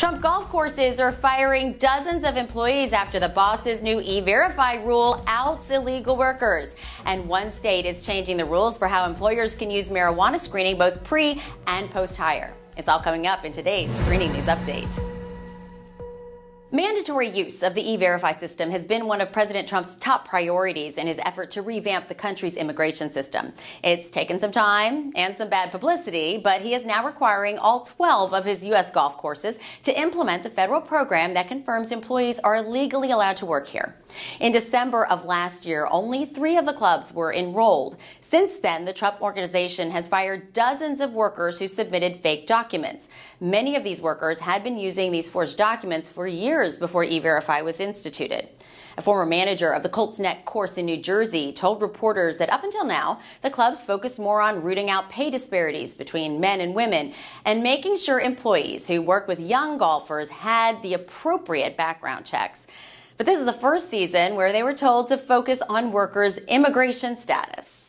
Trump golf courses are firing dozens of employees after the boss's new E-Verify rule outs illegal workers. And one state is changing the rules for how employers can use marijuana screening both pre and post-hire. It's all coming up in today's Screening News Update. Mandatory use of the E-Verify system has been one of President Trump's top priorities in his effort to revamp the country's immigration system. It's taken some time and some bad publicity, but he is now requiring all 12 of his U.S. golf courses to implement the federal program that confirms employees are legally allowed to work here. In December of last year, only 3 of the clubs were enrolled. Since then, the Trump organization has fired dozens of workers who submitted fake documents. Many of these workers had been using these forged documents for years before E-Verify was instituted. A former manager of the Colts Neck course in New Jersey told reporters that up until now, the clubs focused more on rooting out pay disparities between men and women and making sure employees who work with young golfers had the appropriate background checks. But this is the first season where they were told to focus on workers' immigration status.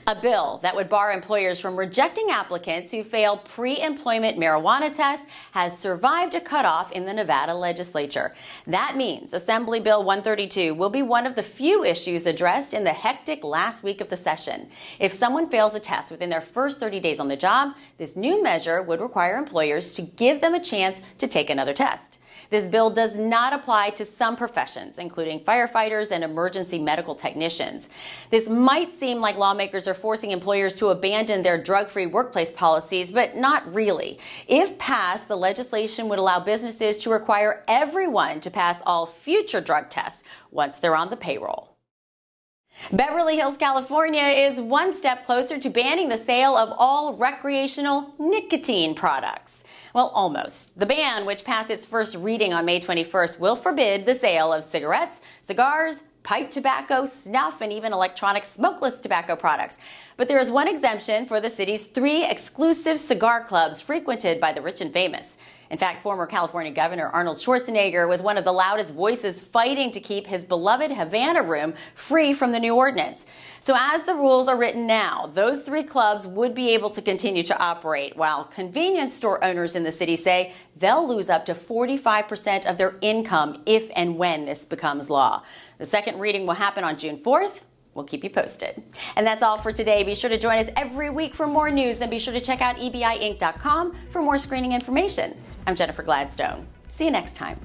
A bill that would bar employers from rejecting applicants who fail pre-employment marijuana tests has survived a cutoff in the Nevada legislature. That means Assembly Bill 132 will be one of the few issues addressed in the hectic last week of the session. If someone fails a test within their first 30 days on the job, this new measure would require employers to give them a chance to take another test. This bill does not apply to some professions, including firefighters and emergency medical technicians. This might seem like lawmakers are forcing employers to abandon their drug-free workplace policies, but not really. If passed, the legislation would allow businesses to require everyone to pass all future drug tests once they're on the payroll. Beverly Hills, California is one step closer to banning the sale of all recreational nicotine products. Well, almost. The ban, which passed its first reading on May 21st, will forbid the sale of cigarettes, cigars, pipe tobacco, snuff, and even electronic smokeless tobacco products. But there is one exemption for the city's 3 exclusive cigar clubs frequented by the rich and famous. In fact, former California Governor Arnold Schwarzenegger was one of the loudest voices fighting to keep his beloved Havana Room free from the new ordinance. So as the rules are written now, those 3 clubs would be able to continue to operate, while convenience store owners in the city say they'll lose up to 45% of their income if and when this becomes law. The second reading will happen on June 4th. We'll keep you posted. And that's all for today. Be sure to join us every week for more news, and be sure to check out EBIinc.com for more screening information. I'm Jennifer Gladstone. See you next time.